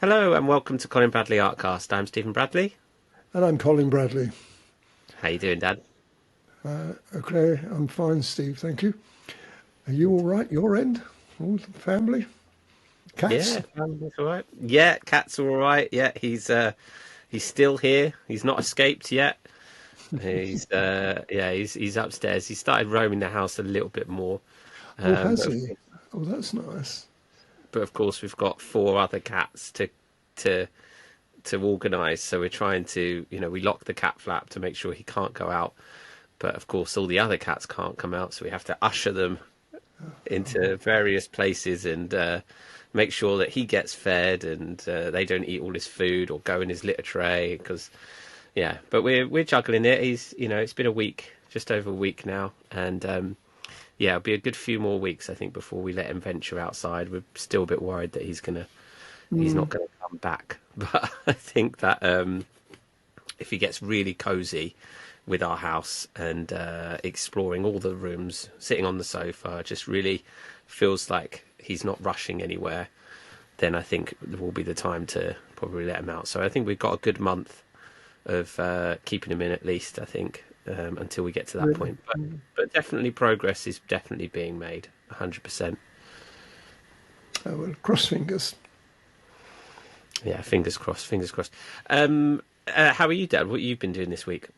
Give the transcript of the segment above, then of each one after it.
Hello and welcome to Colin Bradley Artcast. I'm Stephen Bradley. And I'm Colin Bradley. How you doing, Dad? Okay, I'm fine, Steve, thank you. Are you all right, your end? All the family? Cats? Yeah, that's all right. Yeah, cat's all right. Yeah, he's still here. He's not escaped yet. He's upstairs. He started roaming the house a little bit more. Oh, Um, has but of, he? Oh, that's nice. but of course we've got four other cats to to organise. So we're trying to, we lock the cat flap to make sure he can't go out. But of course all the other cats can't come out, so we have to usher them into various places and make sure that he gets fed and they don't eat all his food or go in his litter tray. Because but we're juggling it. It's been a week, just over a week now, and it'll be a good few more weeks, I think, before we let him venture outside. We're still a bit worried that he's not gonna come back. But I think that if he gets really cozy with our house and exploring all the rooms, sitting on the sofa, just really feels like he's not rushing anywhere, then I think will be the time to probably let him out. So I think we've got a good month of keeping him in at least, I think, until we get to that Really? point. But definitely progress is definitely being made, 100%. Oh, well, cross fingers. Yeah, fingers crossed, fingers crossed. How are you, Dad? What have you been doing this week?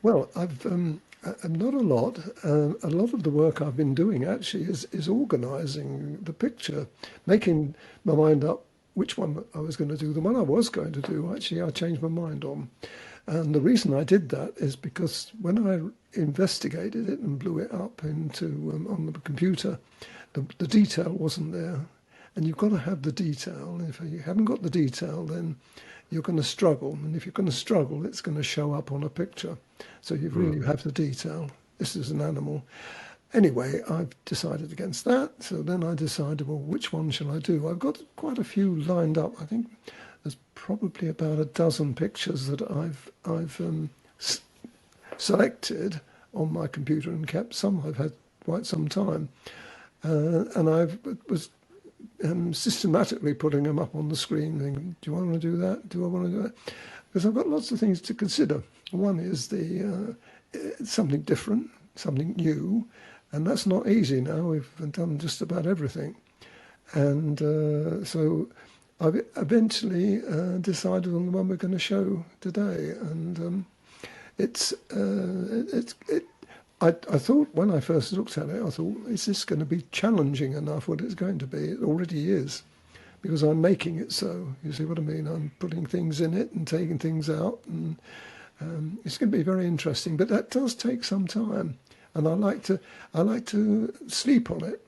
Well, I'm not a lot. A lot of the work I've been doing actually is organising the picture, making my mind up which one I was going to do. The one I was going to do, actually, I changed my mind on. And the reason I did that is because when I investigated it and blew it up into on the computer, the detail wasn't there. And you've got to have the detail. And if you haven't got the detail, then you're going to struggle. And if you're going to struggle, it's going to show up on a picture. So you really have the detail. This is an animal. Anyway, I've decided against that. So then I decided, well, which one shall I do? I've got quite a few lined up. I think there's probably about a dozen pictures that I've selected on my computer and kept. Some I've had quite some time, and I was systematically putting them up on the screen. Thinking, do I want to do that? Do I want to do that? Because I've got lots of things to consider. One is something different, something new, and that's not easy now. We've done just about everything, and so I've eventually decided on the one we're going to show today, and it's it. I thought when I first looked at it, I thought, is this going to be challenging enough? What it's going to be? It already is, because I'm making it so. You see what I mean? I'm putting things in it and taking things out, and it's going to be very interesting. But that does take some time, and I like to sleep on it.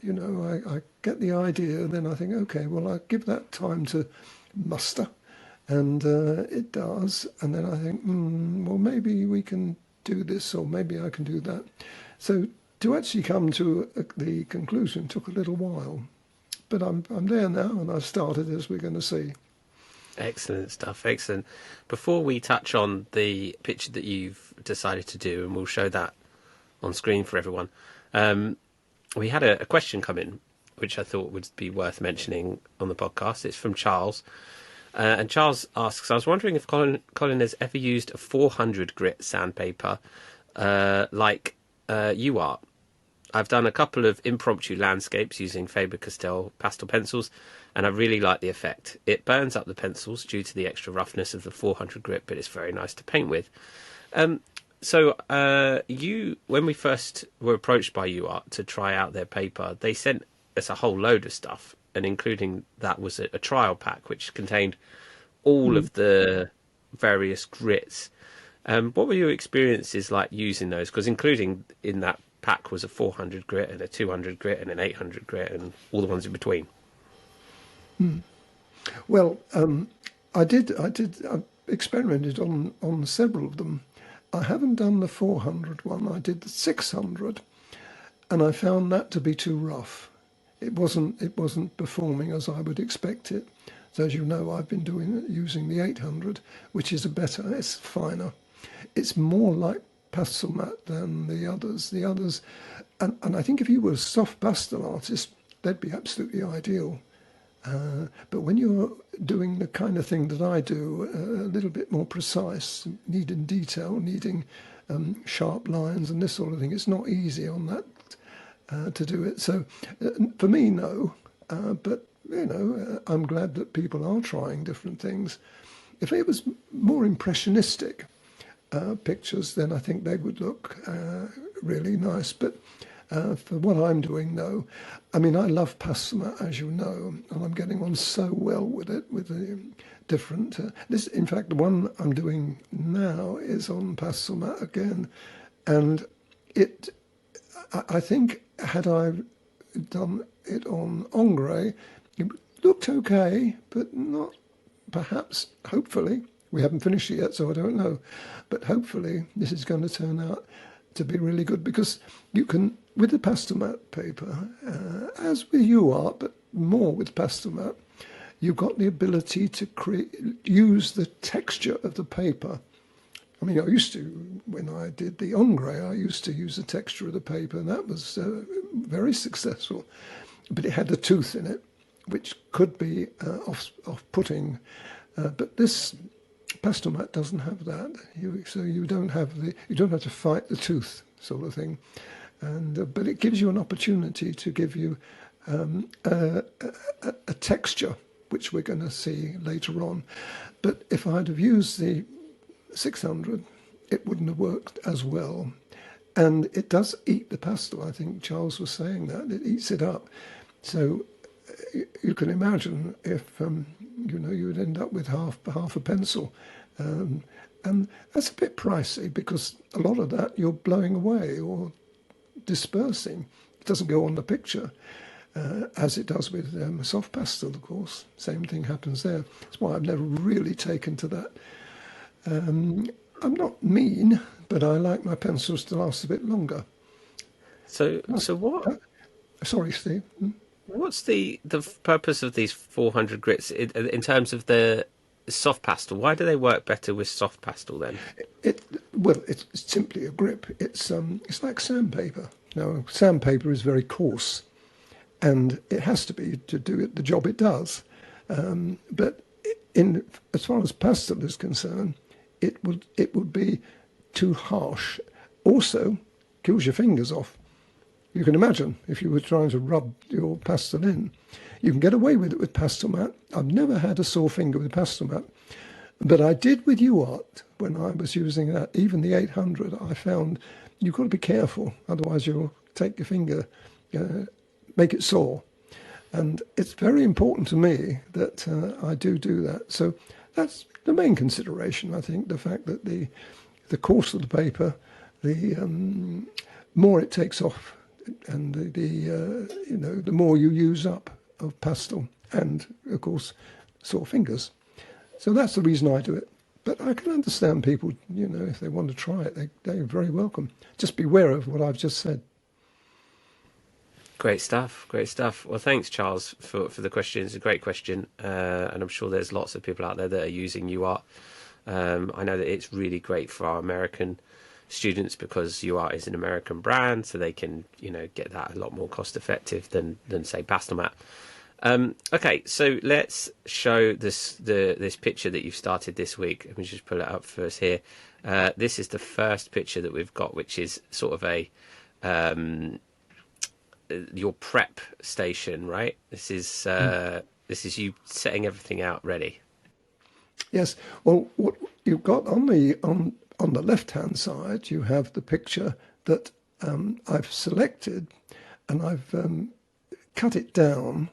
I get the idea, then I think, okay, well, I give that time to muster, and it does, and then I think, well, maybe we can do this, or maybe I can do that. So to actually come to the conclusion took a little while, but I'm there now, and I've started, as we're going to see. Excellent stuff, excellent. Before we touch on the picture that you've decided to do, and we'll show that on screen for everyone, we had a question come in, which I thought would be worth mentioning on the podcast. It's from Charles. And Charles asks, I was wondering if Colin has ever used a 400 grit sandpaper like you are. I've done a couple of impromptu landscapes using Faber-Castell pastel pencils, and I really like the effect. It burns up the pencils due to the extra roughness of the 400 grit, but it's very nice to paint with. So when we first were approached by UArt to try out their paper, they sent us a whole load of stuff, and including that was a trial pack which contained all of the various grits. What were your experiences like using those? Because including in that pack was a 400 grit and a 200 grit and an 800 grit and all the ones in between. Well, I experimented on several of them. I haven't done the 400 one. I did the 600, and I found that to be too rough. It wasn't performing as I would expect it. So as you know, I've been using the 800, which is it's finer. It's more like pastel matte than the others. The others, and I think if you were a soft pastel artist, they'd be absolutely ideal. But when you're doing the kind of thing that I do, a little bit more precise, needing detail, needing sharp lines and this sort of thing, it's not easy on that to do it. So for me, no. But, I'm glad that people are trying different things. If it was more impressionistic pictures, then I think they would look really nice. But for what I'm doing, no. I mean, I love pastel, as you know, and I'm getting on so well with it, with the different... this, in fact, the one I'm doing now is on pastel mat again. And I think, had I done it on Ingres, it looked okay, but not perhaps, hopefully. We haven't finished it yet, so I don't know. But hopefully this is going to turn out to be really good, because you can, with the pastel mat paper, as with UArt, but more with pastel mat, you've got the ability to use the texture of the paper. I mean, I used to, when I did the Ingres, I used to use the texture of the paper, and that was very successful. But it had a tooth in it, which could be off-putting. But this pastel mat doesn't have that, so you don't have to fight the tooth sort of thing. And but it gives you an opportunity to give you a texture, which we're going to see later on. But if I'd have used the 600, it wouldn't have worked as well. And it does eat the pastel. I think Charles was saying that it eats it up. So you can imagine if you would end up with half a pencil, and that's a bit pricey, because a lot of that you're blowing away or dispersing. It doesn't go on the picture as it does with soft pastel, of course. Same thing happens there. That's why I've never really taken to that. I'm not mean, but I like my pencils to last a bit longer. So what? Sorry, Steve. What's the purpose of these 400 grits in terms of the soft pastel? Why do they work better with soft pastel then? It's simply a grip. It's like sandpaper. Now, sandpaper is very coarse, and it has to be to do the job it does. But as far as pastel is concerned, it would be too harsh. Also, kills your fingers off. You can imagine if you were trying to rub your pastel in. You can get away with it with pastel mat. I've never had a sore finger with pastel mat, but I did with UArt when I was using that. Even the 800, I found you've got to be careful, otherwise you'll take your finger, make it sore. And it's very important to me that I do that. So that's the main consideration, I think, the fact that the coarser the paper, the more it takes off, and the more you use up of pastel, and of course sore fingers. So that's the reason I do it. But I can understand people, if they want to try it, they're very welcome. Just beware of what I've just said. Great stuff. Well, thanks, Charles, for the question. It's a great question, and I'm sure there's lots of people out there that are using UArt. I know that it's really great for our American students, because UArt is an American brand, so they can get that a lot more cost effective than say Pastelmat. Okay, so let's show this picture that you've started this week. Let me just pull it up for us here. This is the first picture that we've got, which is sort of a your prep station, right? This is you setting everything out ready. Yes. Well, what you've got on the left-hand side, you have the picture that I've selected, and I've cut it down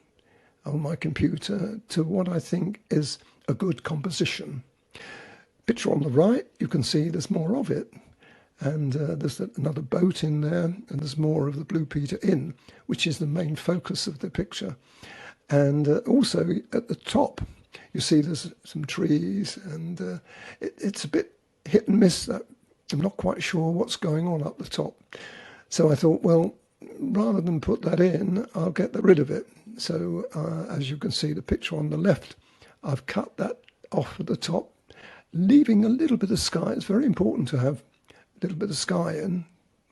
on my computer to what I think is a good composition. Picture on the right, you can see there's more of it. And there's another boat in there, and there's more of the Blue Peter Inn, which is the main focus of the picture. And also at the top, you see there's some trees, and it's a bit hit and miss. That I'm not quite sure what's going on up the top. So I thought, well, rather than put that in, I'll get rid of it. So as you can see, the picture on the left, I've cut that off at the top, leaving a little bit of sky. It's very important to have little bit of sky in,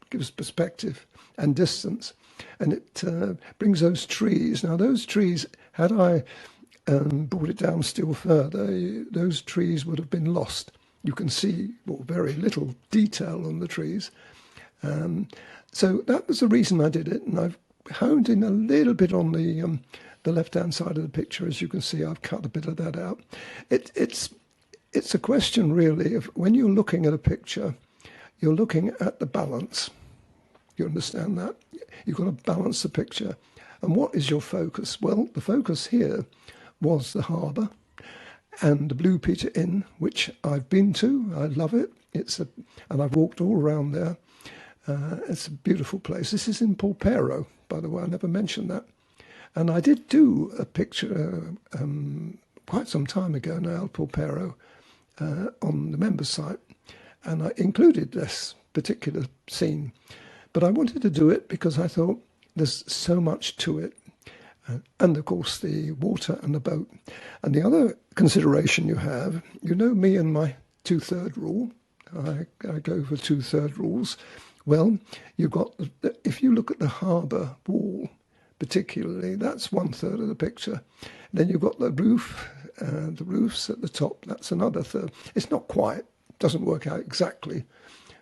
gives perspective and distance. and it brings those trees. Now, those trees, had I brought it down still further, those trees would have been lost. You can see very little detail on the trees. So that was the reason I did it, and I've honed in a little bit on the left-hand side of the picture. As you can see, I've cut a bit of that out. It's a question, really, of when you're looking at a picture, you're looking at the balance. You understand that? You've got to balance the picture. And what is your focus? Well, the focus here was the harbour and the Blue Peter Inn, which I've been to. I love it. And I've walked all around there. It's a beautiful place. This is in Polperro, by the way. I never mentioned that. And I did do a picture quite some time ago now, Polperro, on the members site. And I included this particular scene. But I wanted to do it because I thought there's so much to it. And of course, the water and the boat. And the other consideration you have, you know me and my 2/3 rule. I go for 2/3 rules. Well, you've got, if you look at the harbour wall, particularly, that's 1/3 of the picture. Then you've got the roof, the roofs at the top, that's another third. It's not quite, doesn't work out exactly,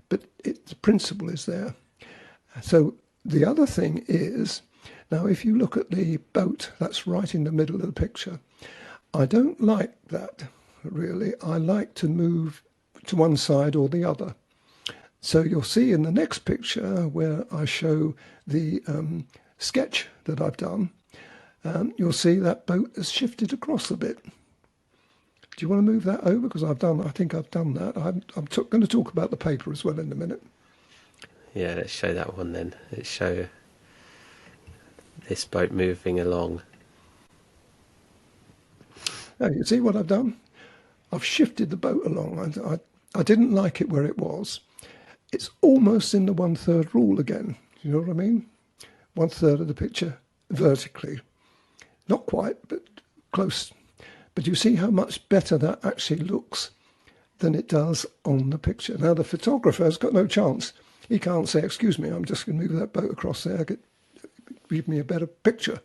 but the principle is there. So the other thing is, now if you look at the boat, that's right in the middle of the picture. I don't like that, really. I like to move to one side or the other. So you'll see in the next picture where I show the sketch that I've done, you'll see that boat has shifted across a bit. Do you want to move that over? Because I think I've done that. I'm going to talk about the paper as well in a minute. Yeah, let's show that one then. Let's show this boat moving along. Now, you see what I've done? I've shifted the boat along. I didn't like it where it was. It's almost in the 1/3 rule again. You know what I mean? 1/3 of the picture vertically. Not quite, but close. But you see how much better that actually looks than it does on the picture. Now, the photographer has got no chance. He can't say, excuse me, I'm just going to move that boat across there. Give me a better picture.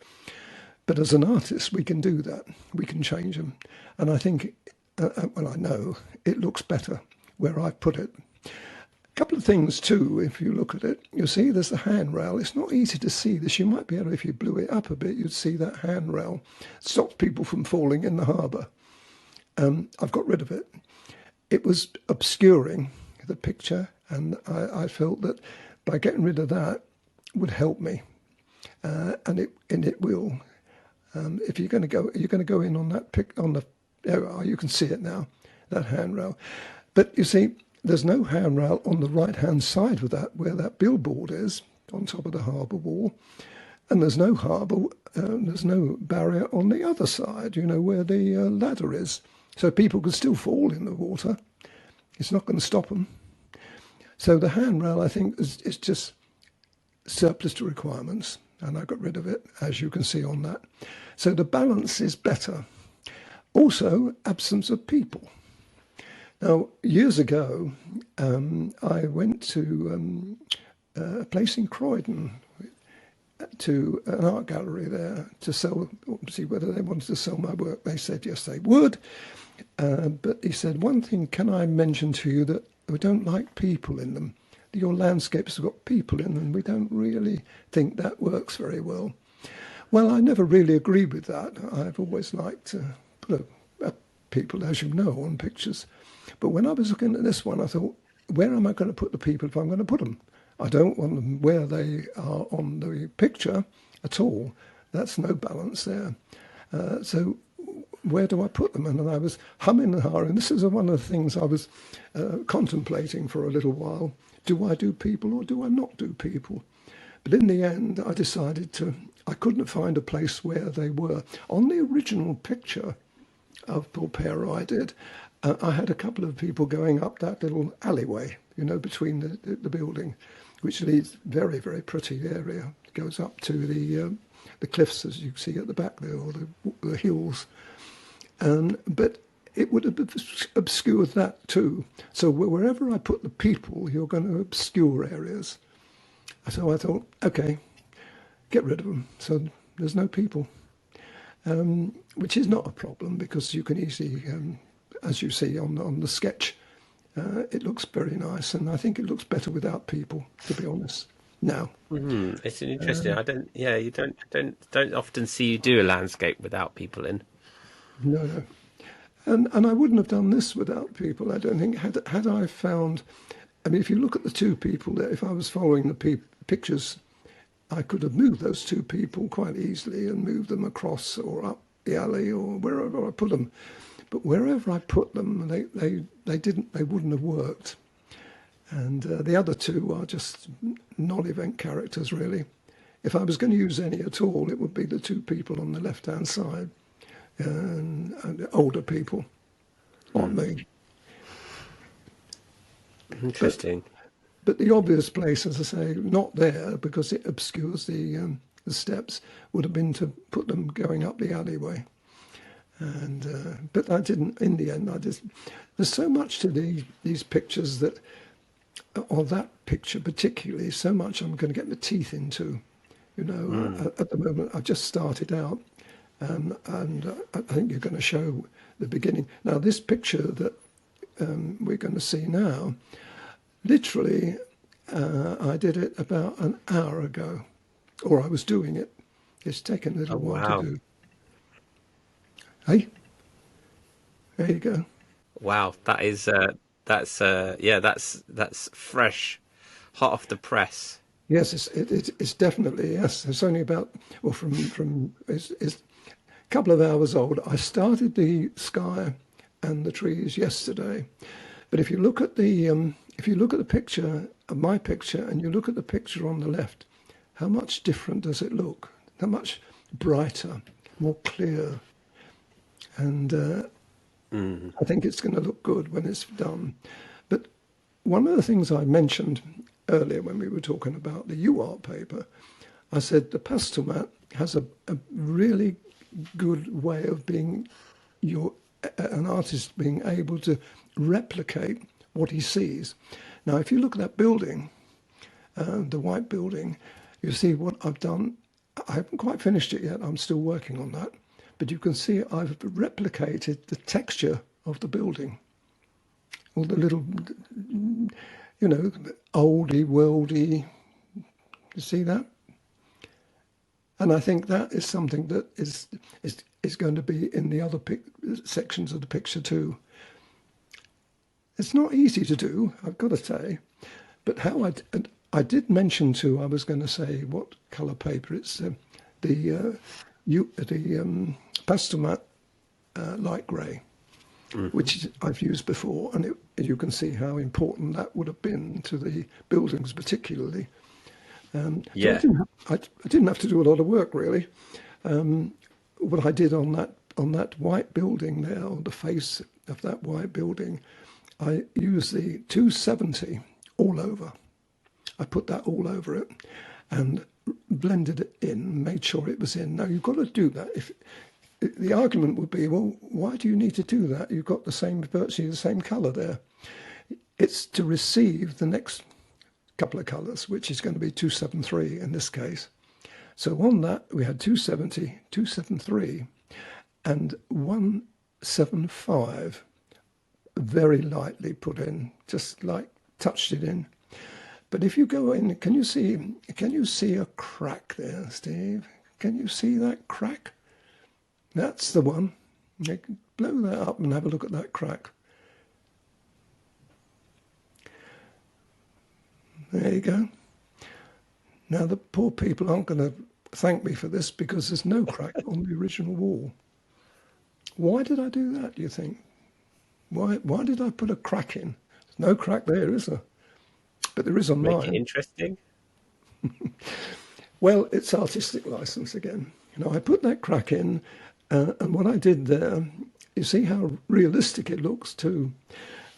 But as an artist, we can do that. We can change them. And I think, well, I know it looks better where I put it. A couple of things too, if you look at it, you'll see there's the handrail. It's not easy to see this. You might be able, if you blew it up a bit, you'd see that handrail. Stops people from falling in the harbour. I've got rid of it. It was obscuring the picture, and I felt that by getting rid of that would help me. And it will. If you're going to go in on that you can see it now, that handrail. But you see, there's no handrail on the right-hand side of that, where that billboard is, on top of the harbour wall. And there's no there's no barrier on the other side, where the ladder is. So people could still fall in the water. It's not going to stop them. So the handrail, I think, is just surplus to requirements. And I got rid of it, as you can see on that. So the balance is better. Also, absence of people. Now, years ago, I went to a place in Croydon, to an art gallery there, to see whether they wanted to sell my work. They said yes, they would. But he said, one thing can I mention to you, that we don't like people in them. Your landscapes have got people in them. We don't really think that works very well. Well, I never really agreed with that. I've always liked to put people, as you know, on pictures. But when I was looking at this one, I thought, where am I going to put the people if I'm going to put them? I don't want them where they are on the picture at all. That's no balance there. So where do I put them? And I was humming and hawing. This is one of the things I was contemplating for a little while. Do I do people or do I not do people? But in the end, I decided I couldn't find a place where they were. On the original picture of Polperro I did, I had a couple of people going up that little alleyway, between the building, which leads very, very pretty area. It goes up to the cliffs, as you see at the back there, or the hills. But it would have obscured that too. So wherever I put the people, you're going to obscure areas. So I thought, okay, get rid of them. So there's no people, which is not a problem because you can easily, as you see on the sketch, it looks very nice, and I think it looks better without people, to be honest. Now, It's an interesting. I don't. Yeah, you don't often see you do a landscape without people in. no, no. And I wouldn't have done this without people. I don't think had I found. I mean, if you look at the two people there, if I was following the pictures, I could have moved those two people quite easily and moved them across or up the alley or wherever I put them. But wherever I put them, they wouldn't have worked. And the other two are just non-event characters, really. If I was going to use any at all, it would be the two people on the left-hand side, and older people, not me. Interesting. But the obvious place, as I say, not there because it obscures the steps, would have been to put them going up the alleyway. And but I didn't. In the end, there's so much to these pictures that, or that picture particularly, so much I'm going to get my teeth into. You know, at the moment I've just started out, and I think you're going to show the beginning. Now this picture that we're going to see now, literally, I did it about an hour ago, or I was doing it. It's taken a little while Wow. to do. Hey, there you go. Wow. That's fresh, hot off the press. Yes, it's definitely, yes. It's only about, well, it's a couple of hours old. I started the sky and the trees yesterday, but if you look at the picture, my picture, and you look at the picture on the left, how much different does it look? How much brighter, more clear, and I think it's going to look good when it's done. But one of the things I mentioned earlier when we were talking about the UART paper, I said the pastel mat has a really good way of being an artist being able to replicate what he sees. Now, if you look at that building, the white building, you see what I've done. I haven't quite finished it yet. I'm still working on that. But you can see I've replicated the texture of the building. All the little, you know, oldie, worldy. You see that? And I think that is something that is going to be in the other sections of the picture too. It's not easy to do, I've got to say. But how I did mention too, I was going to say what colour paper it's the pastel matte light grey, which I've used before, and you can see how important that would have been to the buildings particularly. Yeah. So I didn't have to do a lot of work really. What I did on that white building there, on the face of that white building, I used the 270 all over. I put that all over it and blended it in, made sure it was in. Now you've got to do that. If the argument would be, well, why do you need to do that? You've got virtually the same colour there. It's to receive the next couple of colours, which is going to be 273 in this case. So on that we had 270, 273, and 175. Very lightly put in, just like touched it in. But if you go in, can you see a crack there, Steve? Can you see that crack? That's the one. You can blow that up and have a look at that crack. There you go. Now the poor people aren't going to thank me for this because there's no crack on the original wall. Why did I do that, do you think? Why did I put a crack in? There's no crack there, is there? But there is on Make it mine. interesting. Well, it's artistic license again. You know, I put that crack in, and what I did there, you see how realistic it looks too.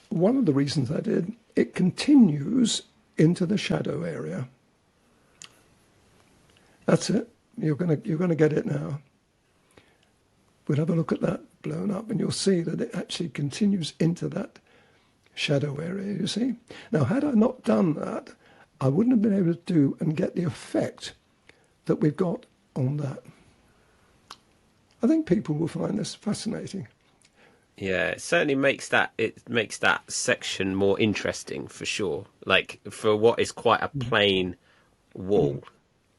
One of the reasons I did, it continues into the shadow area. That's it. You're gonna get it now. We'll have a look at that blown up, and you'll see that it actually continues into that shadow area, you see. Now, had I not done that, I wouldn't have been able to do and get the effect that we've got on that. I think people will find this fascinating. Yeah, it certainly makes that section more interesting for sure. Like for what is quite a plain wall,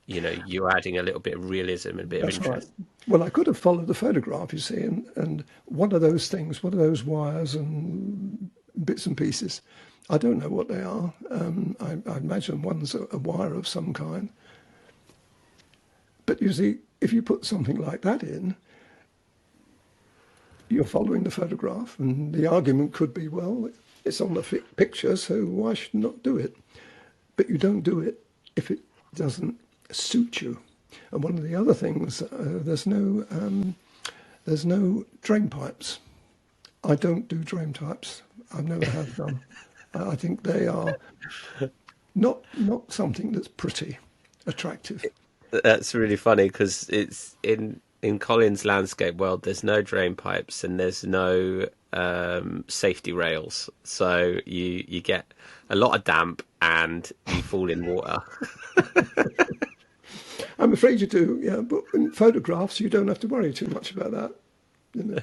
you're adding a little bit of realism and a bit of That's right. interest. Well, I could have followed the photograph, you see, and what are those things? What are those wires and bits and pieces? I don't know what they are. I imagine one's a wire of some kind. But you see, if you put something like that in, you're following the photograph, and the argument could be, well, it's on the picture, so why should not do it? But you don't do it if it doesn't suit you. And one of the other things, there's no drain pipes. I don't do drain pipes. I never have done. I think they are not something that's pretty, attractive. That's really funny because it's in Colin's landscape world. There's no drain pipes and there's no safety rails, so you get a lot of damp and you fall in water. I'm afraid you do, yeah. But in photographs, you don't have to worry too much about that. You know.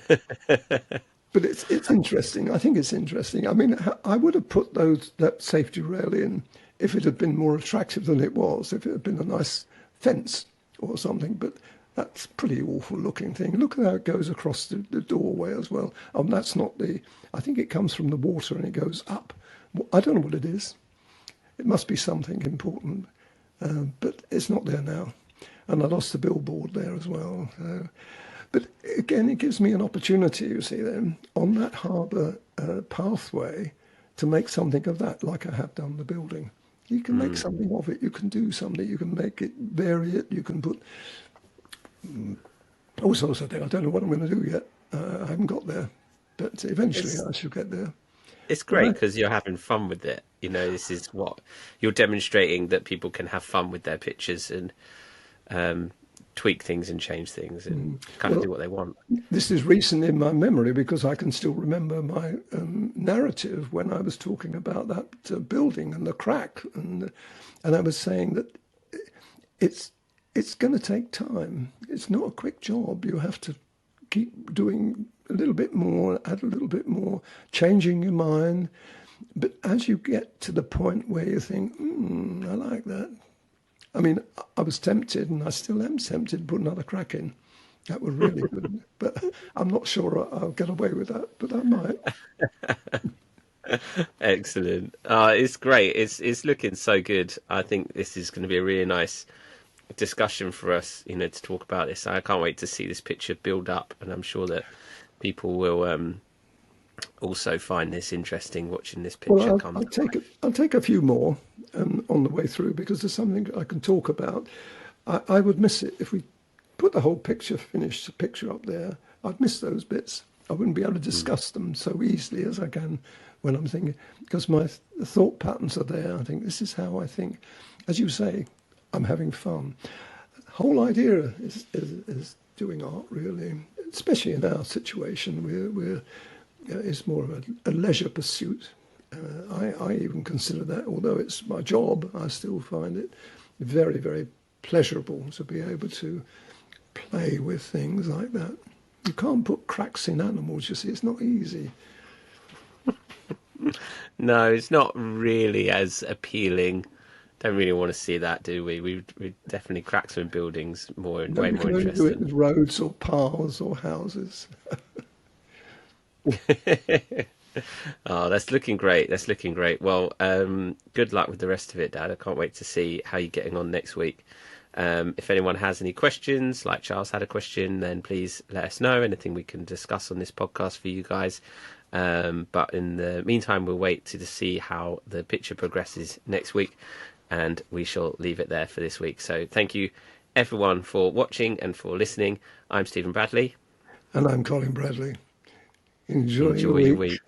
But it's interesting. I think it's interesting. I mean, I would have put that safety rail in if it had been more attractive than it was. If it had been a nice fence or something. But that's a pretty awful looking thing. Look at how it goes across the doorway as well. That's not I think it comes from the water and it goes up. I don't know what it is. It must be something important. But it's not there now. And I lost the billboard there as well. But again, it gives me an opportunity, you see, then, on that harbour pathway to make something of that, like I have done the building. You can make something of it. You can do something. You can make it, vary it. You can put all sorts of things. I don't know what I'm going to do yet. I haven't got there. But eventually I shall get there. It's great because you're having fun with it. This is what you're demonstrating, that people can have fun with their pictures and tweak things and change things and kind of do what they want. This is recent in my memory because I can still remember my narrative when I was talking about that building and the crack, and I was saying that it's going to take time. It's not a quick job. You have to keep doing a little bit more, add a little bit more, changing your mind. But as you get to the point where you think, I like that. I mean, I was tempted, and I still am tempted to put another crack in. That would really good. But I'm not sure I'll get away with that, but I might. Excellent. It's great. It's looking so good. I think this is going to be a really nice discussion for us, to talk about this. I can't wait to see this picture build up, and I'm sure that people will also find this interesting, watching this picture come. I'll take a few more on the way through, because there's something I can talk about. I would miss it if we put the whole finished picture up there. I'd miss those bits. I wouldn't be able to discuss them so easily as I can when I'm thinking, because my thought patterns are there. I think this is how I think. As you say, I'm having fun. The whole idea is doing art, really, especially in our situation. It's more of a leisure pursuit. I even consider that, although it's my job, I still find it very, very pleasurable to be able to play with things like that. You can't put cracks in animals, you see, it's not easy. No, it's not really as appealing. Don't really want to see that, do we? We definitely cracks in buildings way more interesting. You can only do it with roads or paths or houses. Oh, that's looking great. That's looking great. Well, good luck with the rest of it, Dad. I can't wait to see how you're getting on next week. If anyone has any questions, like Charles had a question, then please let us know. Anything we can discuss on this podcast for you guys. But in the meantime, we'll wait to see how the picture progresses next week, and we shall leave it there for this week. So thank you, everyone, for watching and for listening. I'm Stephen Bradley. And I'm Colin Bradley. Enjoy your week.